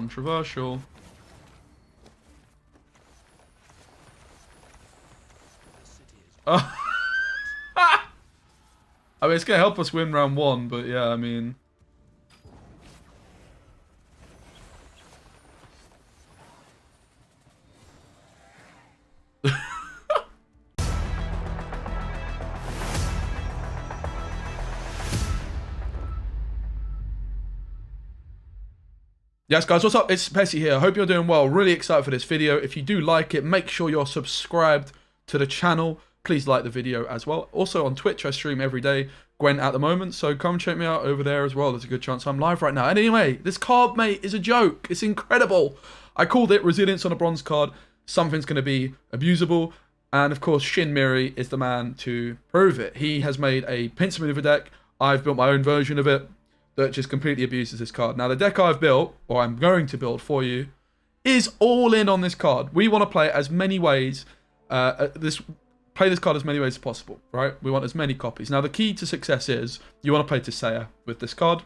Controversial. Oh. I mean, it's going to help us win round 1, but yeah, I mean... Yes, guys, what's up? It's Pessy here. I hope you're doing well. Really excited for this video. If you do like it, make sure you're subscribed to the channel. Please like the video as well. Also on Twitch, I stream every day, Gwent at the moment, so come check me out over there as well. There's a good chance I'm live right now. And anyway, this card, mate, is a joke. It's incredible. I called it Resilience on a bronze card. Something's going to be abusable. And of course, Shin Miri is the man to prove it. He has made a pincer maneuver deck. I've built my own version of it that just completely abuses this card. Now, the deck I've built, or I'm going to build for you, is all in on this card. We want to play it as many ways, play this card as many ways as possible, right? We want as many copies. Now, the key to success is you want to play Tisea with this card.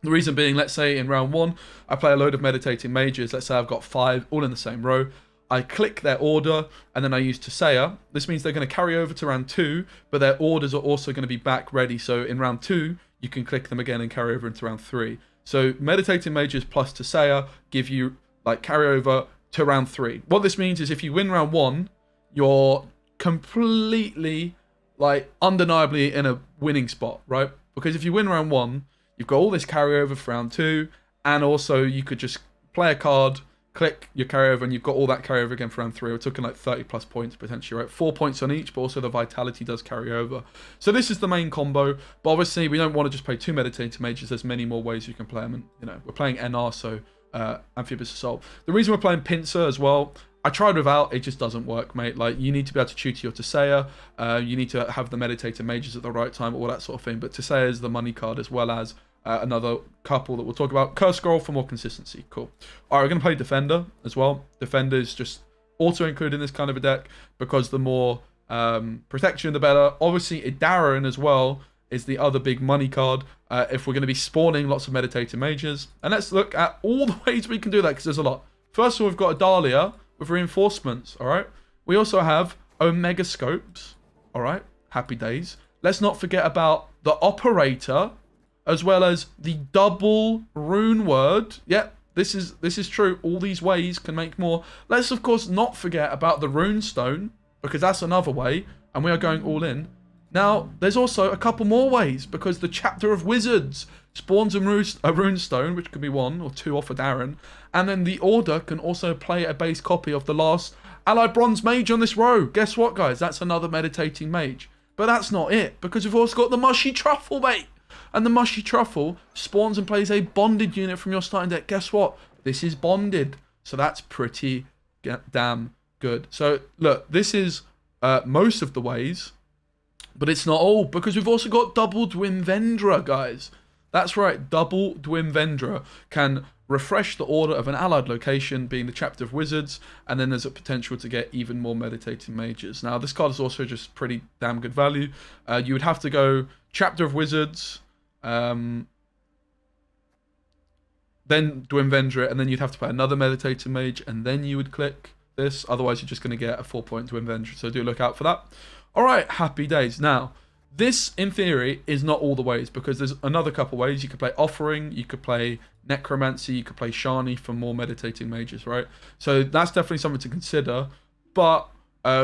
The reason being, let's say in round 1, I play a load of Meditating Mages. Let's say I've got 5 all in the same row. I click their order, and then I use Tisea. This means they're going to carry over to round 2, but their orders are also going to be back ready. So in round 2, you can click them again and carry over into round 3. So Meditating Mages plus Tisea give you like carry over to round 3. What this means is if you win round 1, you're completely, like, undeniably in a winning spot, right? Because if you win round 1, you've got all this carryover for round 2, and also you could just play a card, click your carryover, and you've got all that carryover again for round 3. We're talking like 30 plus points potentially, right? 4 points on each, but also the vitality does carry over. So this is the main combo, but obviously we don't want to just play 2 Meditating Mages. There's many more ways you can play them, and you know, we're playing NR, so Amphibious Assault. The reason we're playing Pincer as well, I tried without, it just doesn't work, mate. Like, you need to be able to tutor your Tisea, you need to have the Meditating Mages at the right time, all that sort of thing, but Tisea is the money card as well as another couple that we'll talk about. Curse Scroll for more consistency. Cool. All right, we're going to play Defender as well. Defender is just auto-included in this kind of a deck because the more protection, the better. Obviously, Idaran as well is the other big money card if we're going to be spawning lots of Meditating Mages. And let's look at all the ways we can do that because there's a lot. First of all, we've got a Dahlia with reinforcements, all right? We also have Omega Scopes, all right? Happy days. Let's not forget about the Operator, as well as the double rune word. Yep, this is true. All these ways can make more. Let's, of course, not forget about the rune stone, because that's another way, and we are going all in. Now, there's also a couple more ways, because the Chapter of Wizards spawns a rune stone, which could be 1 or 2 off of Darren, and then the Order can also play a base copy of the last Allied Bronze Mage on this row. Guess what, guys? That's another Meditating Mage. But that's not it, because we've also got the Mushy Truffle, mate. And the Mushy Truffle spawns and plays a bonded unit from your starting deck. Guess what? This is bonded. So that's pretty damn good. So, look, this is most of the ways, but it's not all, because we've also got Double Dwimvendra, guys. That's right, Double Dwimvendra can refresh the order of an allied location, being the Chapter of Wizards, and then there's a potential to get even more Meditating Mages. Now, this card is also just pretty damn good value. You would have to go Chapter of Wizards, then Dwimvendra, and then you'd have to play another Meditating Mage, and then you would click this. Otherwise, you're just going to get a 4-point Dwimvendra, so do look out for that. All right, happy days. Now, this, in theory, is not all the ways, because there's another couple ways. You could play Offering, you could play Necromancy, you could play Shani for more Meditating Mages, right? So that's definitely something to consider, but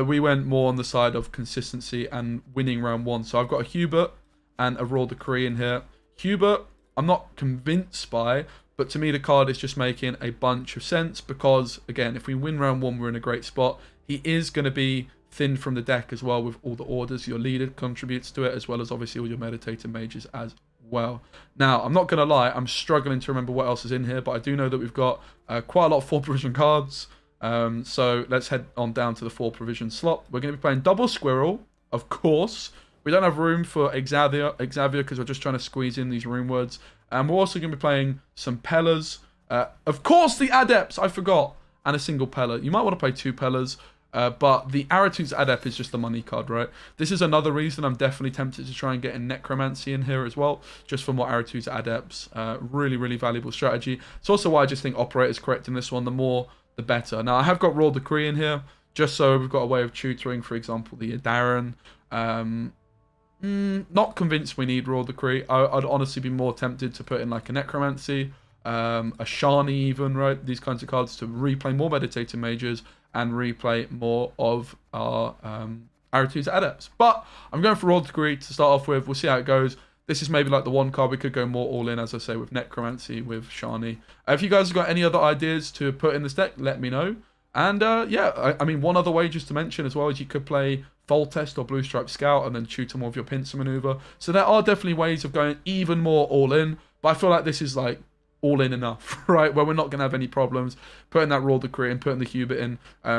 we went more on the side of consistency and winning round 1. So I've got a Hubert and a Royal Decree in here. Hubert, I'm not convinced by, but to me the card is just making a bunch of sense because, again, if we win round 1, we're in a great spot. He is going to be thinned from the deck as well with all the orders. Your leader contributes to it, as well as obviously all your Meditating Mages as well. Now, I'm not going to lie, I'm struggling to remember what else is in here, but I do know that we've got quite a lot of 4 provision cards. So let's head on down to the 4 provision slot. We're going to be playing Double Squirrel, of course. We don't have room for Xavier because we're just trying to squeeze in these rune words. And we're also going to be playing some Pellas. Of course, the Adepts, I forgot. And a single Pella. You might want to play 2 Pellas. But the Arathu's Adept is just the money card, right? This is another reason I'm definitely tempted to try and get a Necromancy in here as well, just for more Arathu's Adepts. Really, really valuable strategy. It's also why I just think Operator's correct in this one. The more, the better. Now, I have got Royal Decree in here, just so we've got a way of tutoring, for example, the Adaran. Not convinced we need Royal Decree. I'd honestly be more tempted to put in like a Necromancy, a Shani even, right? These kinds of cards to replay more Meditating Mages and replay more of our Arathu's Adepts. But I'm going for Royal Decree to start off with. We'll see how it goes. This is maybe like the one card we could go more all in, as I say, with Necromancy, with Shani. If you guys have got any other ideas to put in this deck, let me know. And yeah, I mean, one other way just to mention as well is you could play Foltest or Blue Stripe Scout and then tutor more of your pincer maneuver. So there are definitely ways of going even more all in. But I feel like this is like all in enough, right? Where we're not going to have any problems putting that Royal Decree and putting the Hubert in,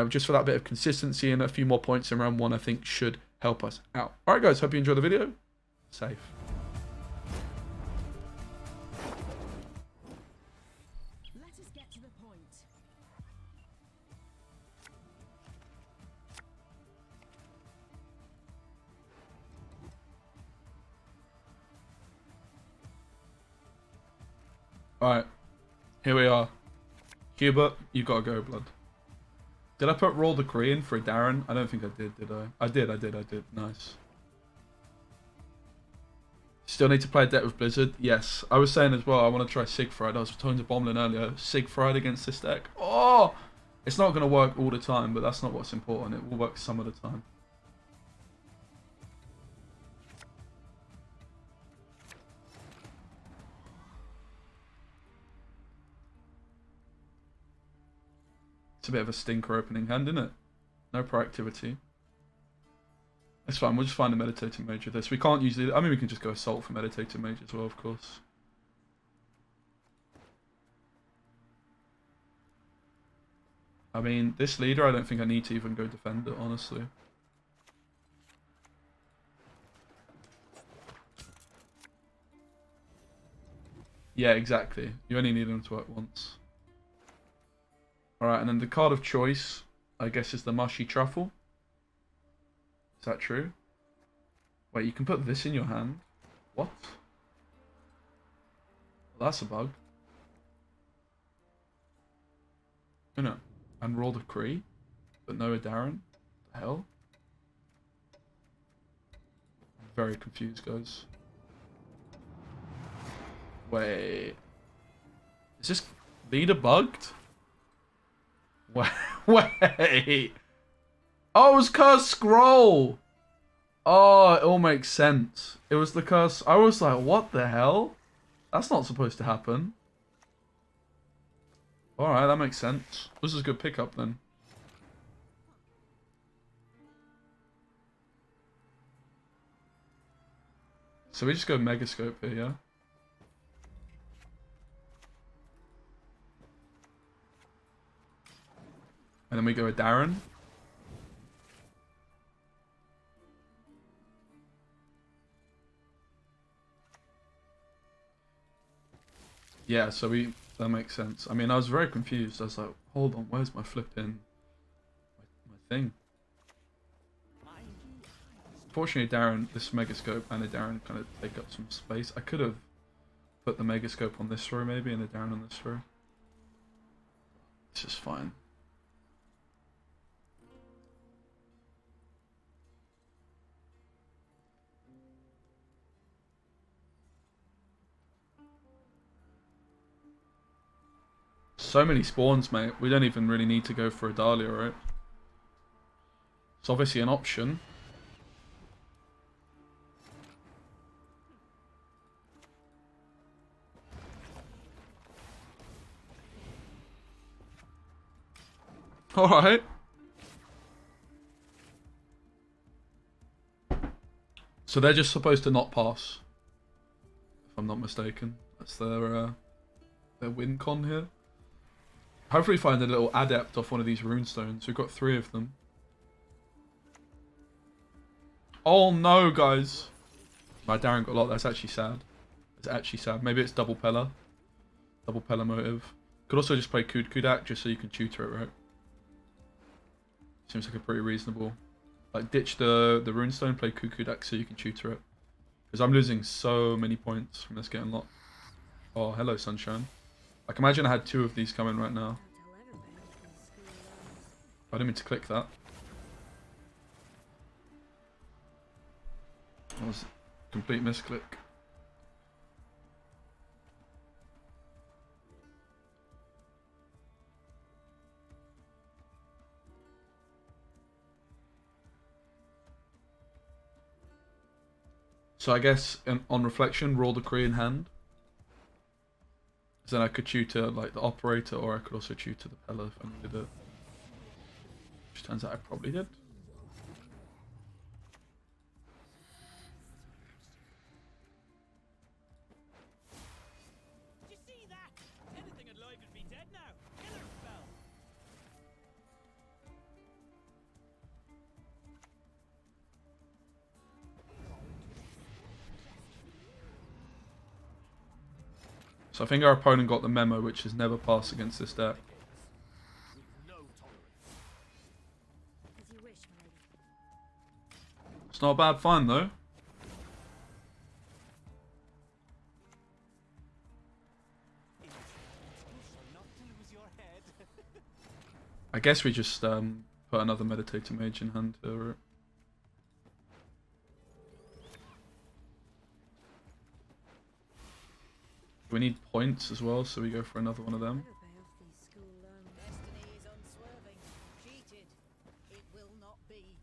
just for that bit of consistency, and a few more points in round one, I think should help us out. All right, guys, hope you enjoyed the video. Safe. Let us get to the point. Alright, here we are. Hubert, you gotta go, blood. Did I put Royal Decree in for a Darren? I don't think I did I? I did. Nice. Still need to play a deck with Blizzard? Yes. I was saying as well, I want to try Sigfried. I was talking to Bomblin earlier. Sigfried against this deck. Oh! It's not going to work all the time, but that's not what's important. It will work some of the time. It's a bit of a stinker opening hand, isn't it? No proactivity. It's fine, we'll just find a Meditating Mage with this. We can't use the... I mean, we can just go Assault for Meditating Mage as well, of course. I mean, this leader, I don't think I need to even go defend it, honestly. Yeah, exactly. You only need them to work once. Alright, and then the card of choice, I guess, is the Mushy Truffle. Is that true? Wait, you can put this in your hand. What? Well, that's a bug. Oh no. And Royal Decree, but no Adaran. What the hell? I'm very confused, guys. Wait. Is this leader bugged? Wait. Oh, it was Cursed Scroll. Oh, it all makes sense. It was the curse. I was like, what the hell? That's not supposed to happen. Alright, that makes sense. This is a good pickup then. So we just go Megascope here, yeah? And then we go with Darren. Yeah, so that makes sense. I mean, I was very confused. I was like, hold on, where's my flipping my thing? Fortunately, Darren, this Megascope and a Darren kind of take up some space. I could have put the Megascope on this row maybe and a Darren on this row. It's just fine. So many spawns, mate. We don't even really need to go for a Dahlia, right? It's obviously an option. Alright. So they're just supposed to not pass. If I'm not mistaken. That's their win con here. Hopefully find a little adept off one of these runestones. We've got 3 of them. Oh no, guys. My Darren got a lot. That's actually sad. It's actually sad. Maybe it's double Pella. Double Pella motive. Could also just play Kudak just so you can tutor it, right? Seems like a pretty reasonable. Like, ditch the runestone, play Cuckoo deck so you can tutor it. Because I'm losing so many points from this getting locked. Oh, hello, sunshine. Like, imagine I had 2 of these coming right now. I didn't mean to click that. That was a complete misclick. So I guess on reflection, roll the Korean hand. Then I could tutor like the operator, or I could also tutor the Pella if I needed it. Which turns out I probably did. Did you see that? Anything alive would be dead now. Killer spell. So I think our opponent got the memo, which is never pass against this deck. As you wish, my lady. It's not a bad find though. I guess we just put another Meditator Mage in hand to... We need points as well, so we go for another one of them. Never pay off these school loans. Destiny is unswerving. Cheated. It will not be.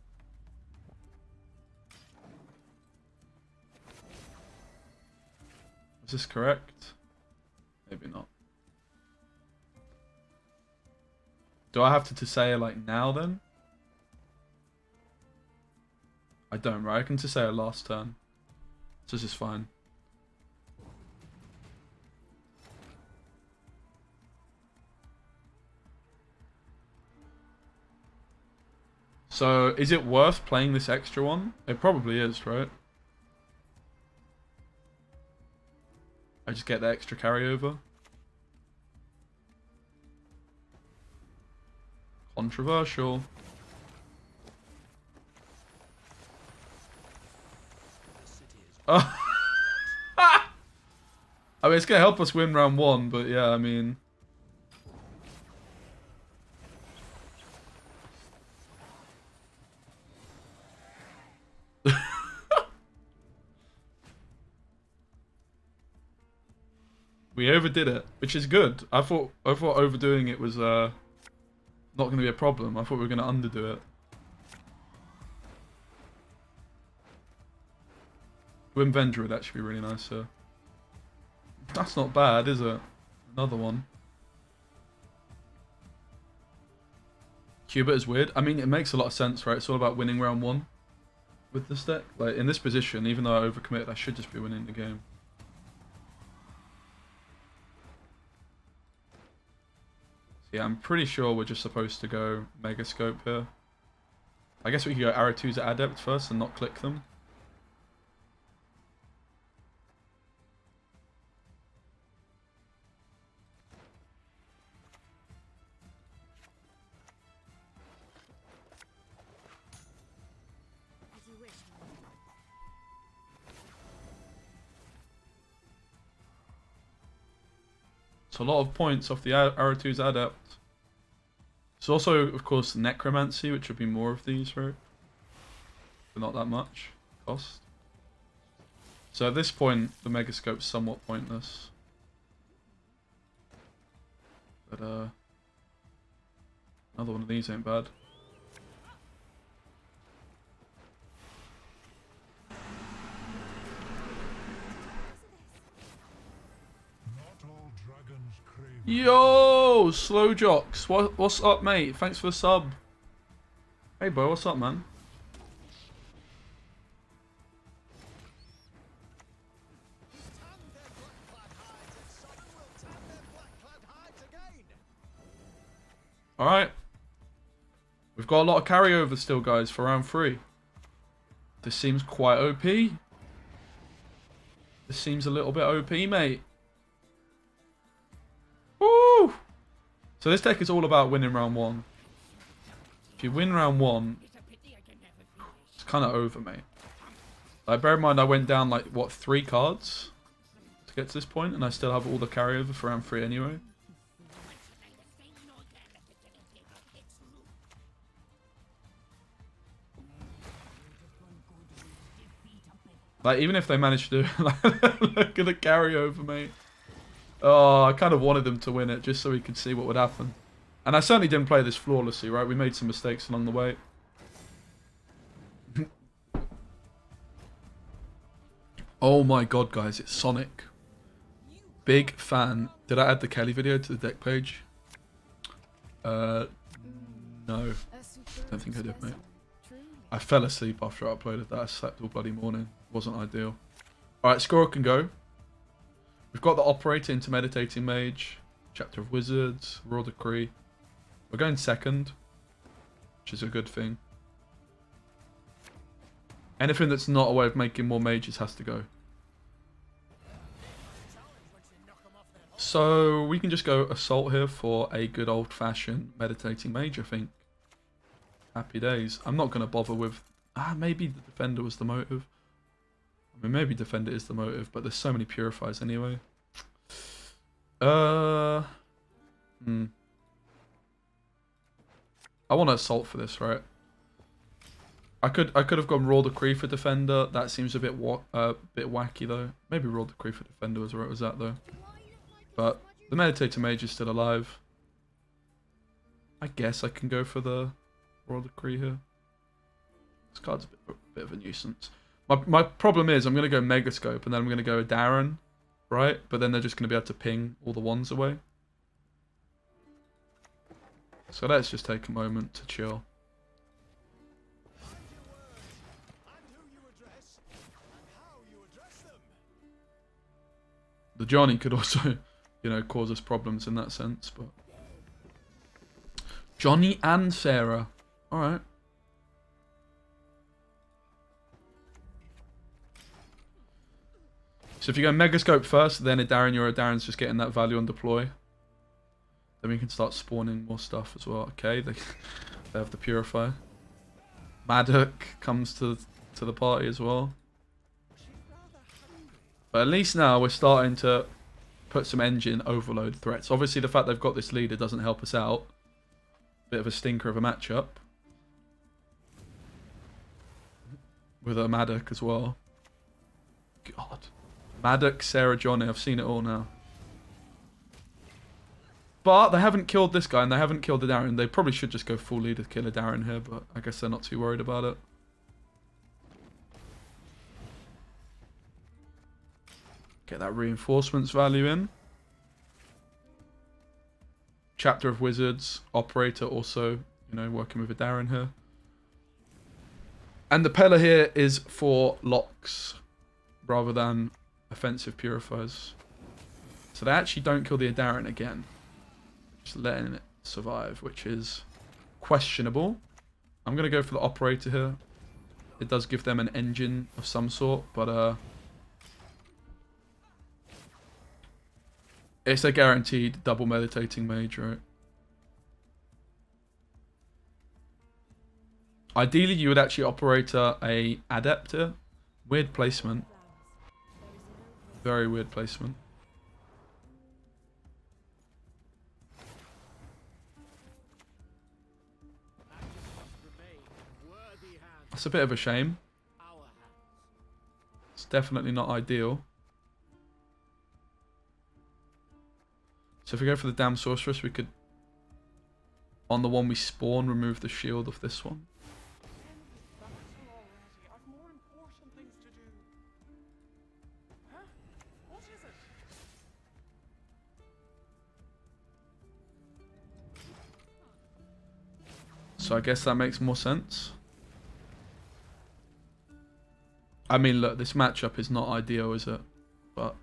Is this correct? Maybe not. Do I have to say it like now then? I don't, right? I can just say it last turn. So this is fine. So, is it worth playing this extra one? It probably is, right? I just get the extra carryover. Controversial. Oh. I mean, it's going to help us win round 1, but yeah, I mean... We overdid it, which is good. I thought overdoing it was not going to be a problem. I thought we were going to underdo it. Win Venger would actually be really nice here. That's not bad, is it? Another one. Cubit is weird. I mean, it makes a lot of sense, right? It's all about winning round 1 with this deck. Like, in this position, even though I overcommitted, I should just be winning the game. Yeah, I'm pretty sure we're just supposed to go Megascope here. I guess we could go Arrow 2s at Adept first and not click them. As you wish, my lady. It's a lot of points off the Arrow 2's Adept. There's also, of course, Necromancy, which would be more of these, right? But not that much cost. So at this point, the Megascope's somewhat pointless. But, another one of these ain't bad. Yo, Slow Jocks, what's up, mate? Thanks for the sub. Hey, bro, what's up, man? All right, we've got a lot of carryover still, guys, for round 3. This seems quite OP. This seems a little bit OP, mate. Woo! So this deck is all about winning round 1. If you win round 1, it's kind of over, mate. Like, bear in mind, I went down, like, what, 3 cards to get to this point, and I still have all the carryover for round 3 anyway. Like, even if they manage to like, look at the carryover, mate. Oh, I kind of wanted them to win it just so we could see what would happen. And I certainly didn't play this flawlessly, right? We made some mistakes along the way. Oh my god, guys, it's Sonic. Big fan. Did I add the Kelly video to the deck page? No. Don't think I did, mate. I fell asleep after I uploaded that. I slept all bloody morning. Wasn't ideal. Alright, scorer can go. We've got the Operator into Meditating Mage. Chapter of Wizards. Royal Decree. We're going second, which is a good thing. Anything that's not a way of making more mages has to go. So we can just go Assault here for a good old-fashioned Meditating Mage, I think. Happy days. I'm not going to bother with... maybe the Defender was the motive. I mean, maybe Defender is the motive, but there's so many Purifiers anyway. I want to Assault for this, right? I could have gone Royal Decree for Defender. That seems a bit wacky though. Maybe Royal Decree for Defender was where it was at though. But the Meditator Mage is still alive. I guess I can go for the Royal Decree here. This card's a bit of a nuisance. My problem is I'm going to go Megascope and then I'm going to go Darren, right? But then they're just going to be able to ping all the ones away. So let's just take a moment to chill. The Johnny could also, you know, cause us problems in that sense, but... Johnny and Sarah. Alright. So if you go Megascope first, then a Darren, you're a Darren's just getting that value on deploy. Then we can start spawning more stuff as well. Okay, they have the Purifier. Maddock comes to the party as well. But at least now we're starting to put some engine overload threats. Obviously the fact they've got this leader doesn't help us out. Bit of a stinker of a matchup. With a Maddock as well. God. Maddock, Sarah, Johnny, I've seen it all now. But they haven't killed this guy and they haven't killed the Darren. They probably should just go full leader killer Darren here, but I guess they're not too worried about it. Get that reinforcements value in. Chapter of Wizards, Operator also, you know, working with a Darren here. And the Pella here is for locks rather than offensive purifiers. So they actually don't kill the Darren again. Just letting it survive, which is questionable. I'm going to go for the Operator here. It does give them an engine of some sort, but it's a guaranteed double Meditating Mage, right? Ideally, you would actually operate a Adept here. Weird placement. Very weird placement. That's a bit of a shame. It's definitely not ideal. So if we go for the damn Sorceress, we could, on the one we spawn, remove the shield of this one. So I guess that makes more sense. I mean, look, this matchup is not ideal, is it? But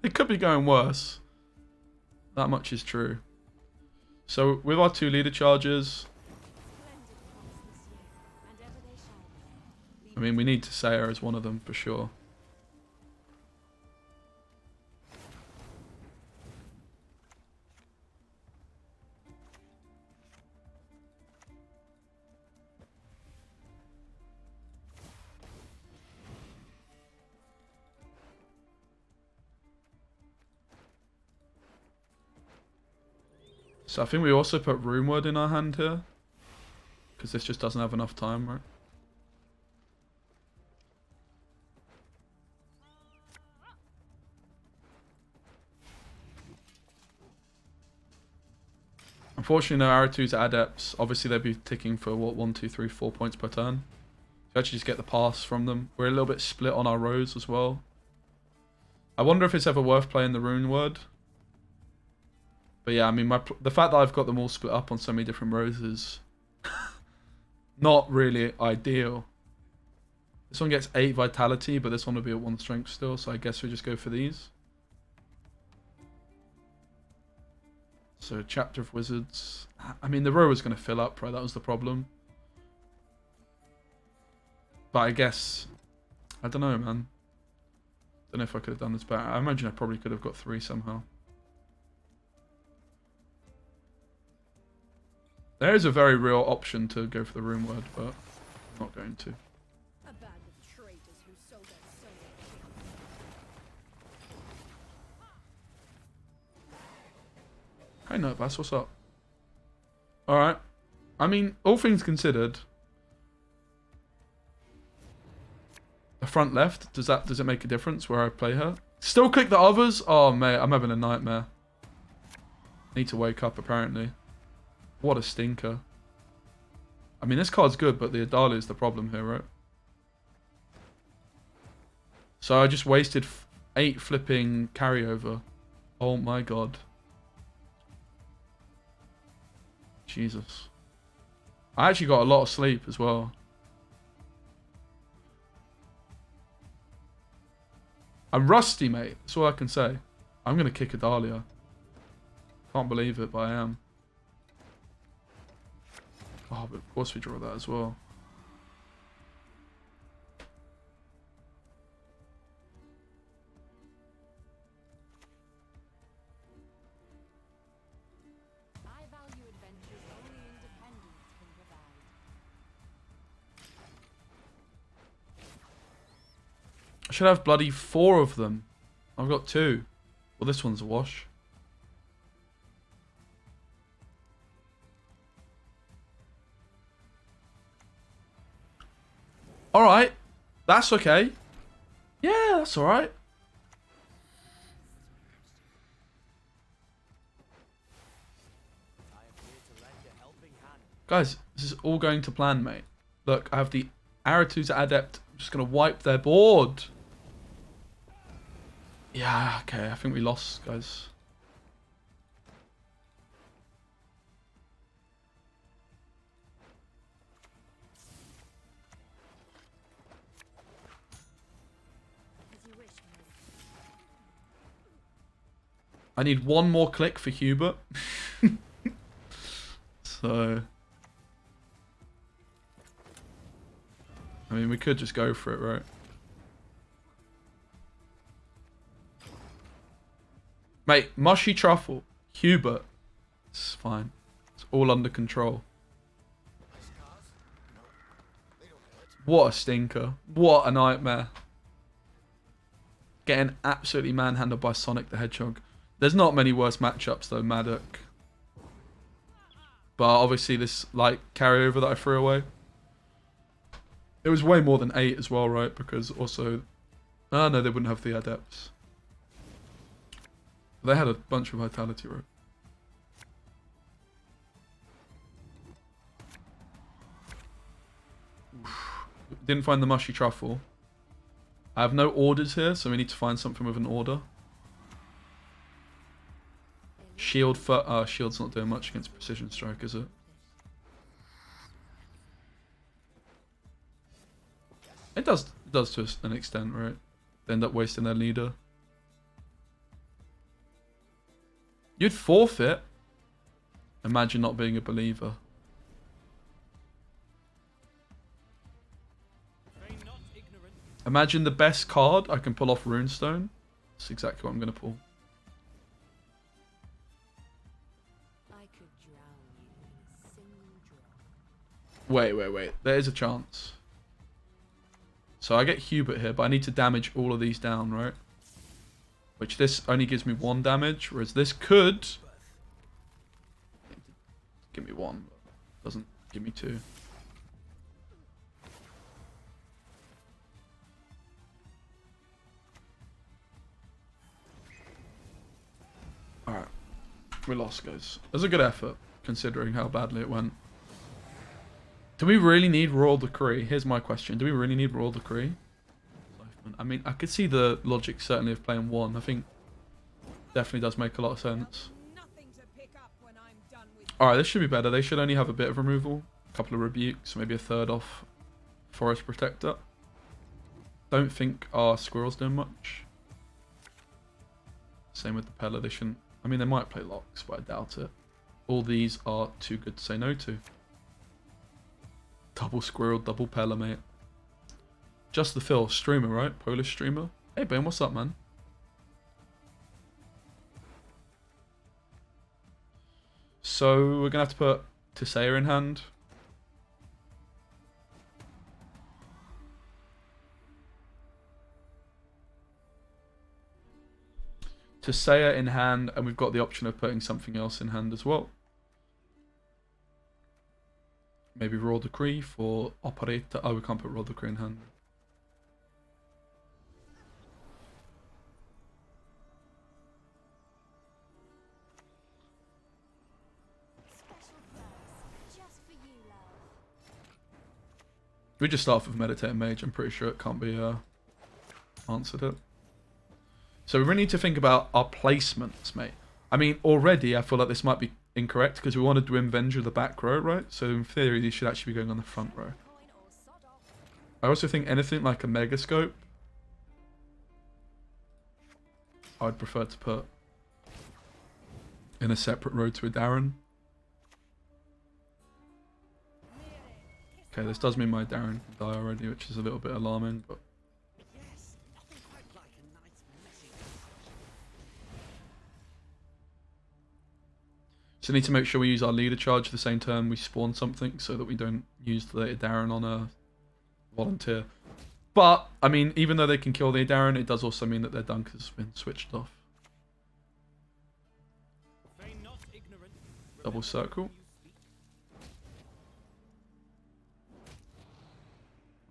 it could be going worse. That much is true. So with our 2 leader charges, I mean, we need to say her as one of them for sure. So I think we also put Rune Word in our hand here. Because this just doesn't have enough time, right? Unfortunately, no arrow 2s are adepts. Obviously, they'd be ticking for, what, 1, 2, 3, 4 points per turn. So actually just get the pass from them. We're a little bit split on our rows as well. I wonder if it's ever worth playing the Rune Word. But yeah, I mean, the fact that I've got them all split up on so many different rows is not really ideal. This one gets 8 vitality, but this one will be at 1 strength still, so I guess we just go for these. So, Chapter of Wizards. I mean, the row was going to fill up, right? That was the problem. But I guess... I don't know, man. Don't know if I could have done this better. I imagine I probably could have got 3 somehow. There is a very real option to go for the Rune Word, but I'm not going to. A band of traitors who sold their soul. Hey, Nutbass, what's up? Alright. I mean, all things considered, the front left, does it make a difference where I play her? Still click the others? Oh, mate, I'm having a nightmare. Need to wake up, apparently. What a stinker. I mean, this card's good, but the Adalia is the problem here, right? So I just wasted 8 flipping carryover. Oh my god. Jesus. I actually got a lot of sleep as well. I'm rusty, mate. That's all I can say. I'm going to kick Adalia. Can't believe it, but I am. Oh, but of course we draw that as well. I value adventures only independence can provide. I should have bloody 4 of them. I've got 2. Well, this one's a wash. Alright. That's okay. Yeah, that's alright. Guys, this is all going to plan, mate. Look, I have the Aratu's Adept. I'm just going to wipe their board. Yeah, okay. I think we lost, guys. As you wish, my lady. I need one more click for Hubert. So... I mean, we could just go for it, right? Mate, mushy truffle. Hubert. It's fine. It's all under control. What a stinker. What a nightmare. Getting absolutely manhandled by Sonic the Hedgehog. There's not many worse matchups though, Maddock. But obviously this, like, carryover that I threw away. It was way more than 8 as well, right? Because also... Oh, no, they wouldn't have the Adepts. They had a bunch of Vitality, right? Oof. Didn't find the Mushy Truffle. I have no orders here, so we need to find something with an order. Shield for... Shield's not doing much against Precision Strike, is it? It does to an extent, right? They end up wasting their leader. You'd forfeit. Imagine not being a believer. Imagine the best card I can pull off Runestone. That's exactly what I'm going to pull. I could drown you in a single drop. Wait. There is a chance. So I get Hubert here, but I need to damage all of these down, right? Which this only gives me 1 damage, whereas this could... give me one, but doesn't give me two. Alright. We lost, guys. It was a good effort, considering how badly it went. Do we really need Royal Decree? Here's my question. Do we really need Royal Decree? I mean, I could see the logic, certainly, of playing one. I think definitely does make a lot of sense. Alright, this should be better. They should only have a bit of removal. A couple of rebukes, maybe a third off Forest Protector. Don't think our Squirrel's doing much. Same with the Pella. They shouldn't... I mean, they might play Locks, but I doubt it. All these are too good to say no to. Double Squirrel, double Pella, mate. Just the Phil, streamer, right? Polish streamer. Hey, Ben, what's up, man? So, we're going to have to put Tisea in hand. Tisea in hand, and we've got the option of putting something else in hand as well. Maybe Royal Decree for Operator. Oh, we can't put Royal Decree in hand. We just start off with Meditating Mage. I'm pretty sure it can't be answered it. So we really need to think about our placements, mate. I mean, already I feel like this might be incorrect because we wanted to Avenger the back row, right? So in theory, these should actually be going on the front row. I also think anything like a Megascope, I'd prefer to put in a separate row to a Darren. Okay, this does mean my Darren can die already, which is a little bit alarming, but... So we need to make sure we use our leader charge the same turn we spawn something so that we don't use the Darren on a volunteer. But, I mean, even though they can kill the Darren, it does also mean that their dunk has been switched off. Double circle.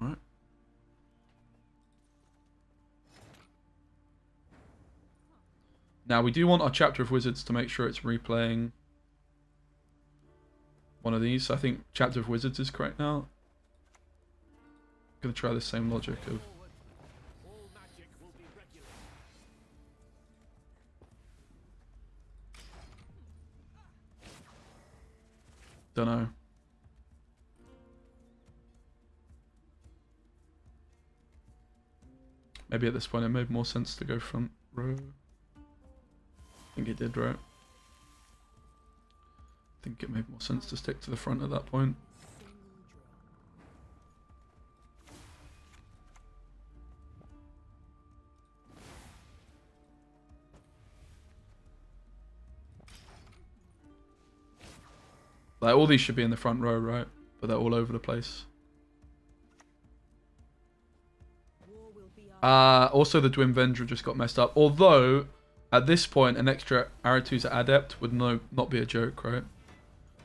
Alright. Now, we do want our Chapter of Wizards to make sure it's replaying one of these. So I think Chapter of Wizards is correct now. I'm going to try the same logic of... Don't know. Maybe at this point it made more sense to go front row. I think it did, right? I think it made more sense to stick to the front at that point. Like, all these should be in the front row, right? But they're all over the place. Also, the Dwin Vendra just got messed up. Although, at this point, an extra Aratu's Adept would not be a joke, right?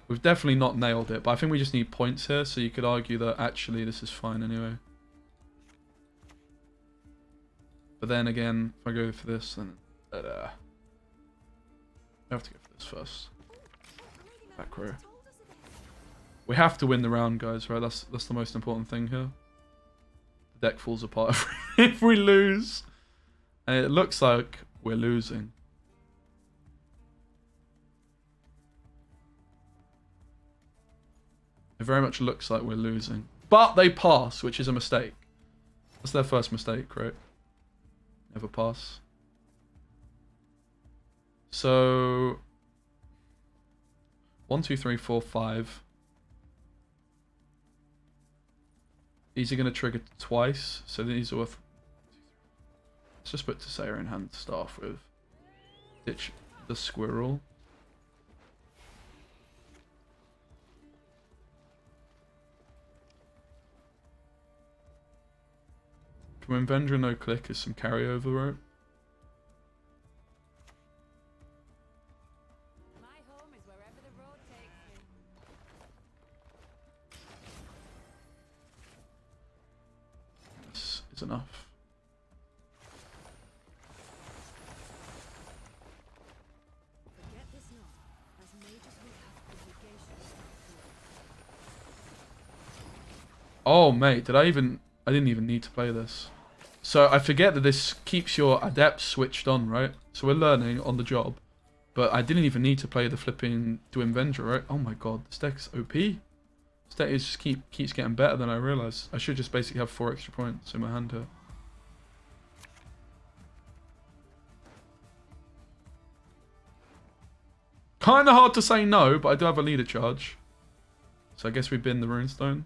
We've definitely not nailed it, but I think we just need points here, so you could argue that actually this is fine anyway. But then again, if I go for this, then... I have to go for this first. Back row. We have to win the round, guys, right? That's the most important thing here. The deck falls apart if we lose. And it looks like we're losing. It very much looks like we're losing. But they pass, which is a mistake. That's their first mistake, right? Never pass. So... 1, 2, 3, 4, 5. These are going to trigger twice, so these are worth... Let's just put Tisea in hand to start off with. Ditch the Squirrel. When Vendra no click is some carryover rope. My home is wherever the road takes me. is enough. Forget this not, as mages will have obligations. Oh, mate, I didn't even need to play this. So I forget that this keeps your adepts switched on, right? So we're learning on the job. But I didn't even need to play the flipping Twin Avenger, right? Oh my god, this deck's OP. This deck is just keeps getting better than I realised. I should just basically have 4 extra points in my hand here. Kinda hard to say no, but I do have a leader charge. So I guess we bin the runestone.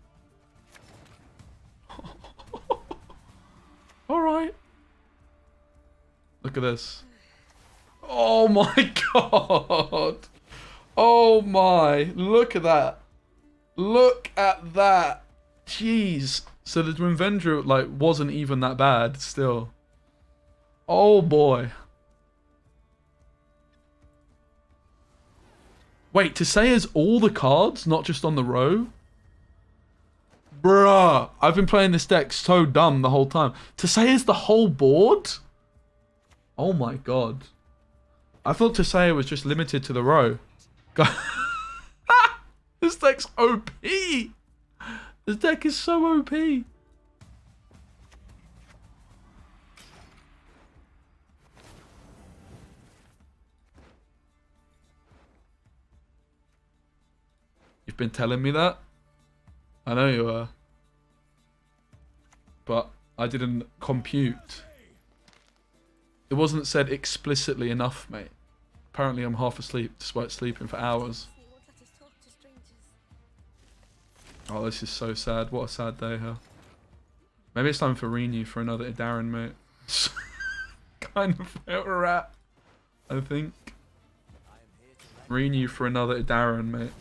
Alright. Look at this. Oh my god. Oh my. Look at that. Look at that. Jeez. So the Twin Avenger like wasn't even that bad still. Oh boy. Wait, to say is all the cards, not just on the row? Bruh, I've been playing this deck so dumb the whole time. To say is the whole board? Oh my god. I thought to say it was just limited to the row. This deck's OP. This deck is so OP. You've been telling me that? I know you are. But I didn't compute. It wasn't said explicitly enough, mate. Apparently I'm half asleep despite sleeping for hours. They won't let us talk to strangers. Oh, this is so sad. What a sad day here. Maybe it's time for renew for another Idaran, mate. Kind of where we're at, I think. Renew for another Idaran, mate.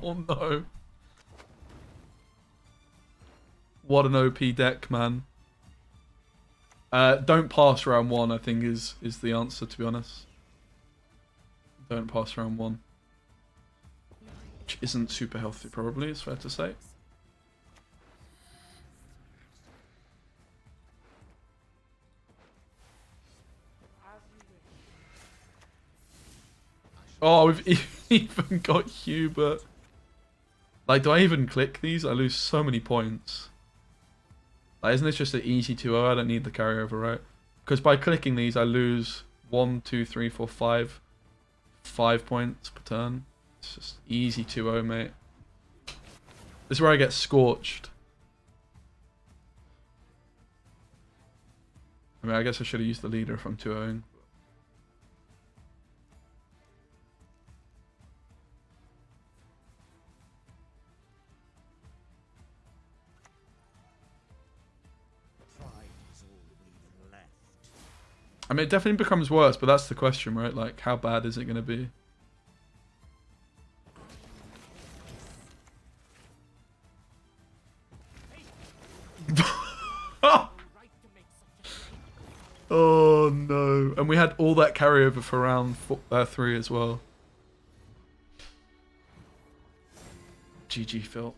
Oh no. What an OP deck, man. Don't pass round 1, I think is the answer, to be honest. Don't pass round 1. Which isn't super healthy, probably, it's fair to say. Oh, we've even got Hubert. Like, do I even click these? I lose so many points. Like, isn't this just an easy 2-0? I don't need the carryover, right? Because by clicking these, I lose 1, 2, 3, 4, 5. 5 points per turn. It's just easy 2-0, mate. This is where I get scorched. I mean, I guess I should have used the leader if I'm 2-0ing. I mean, it definitely becomes worse, but that's the question, right? Like, how bad is it going to be? Oh, no. And we had all that carryover for round 3 as well. GG, Phil.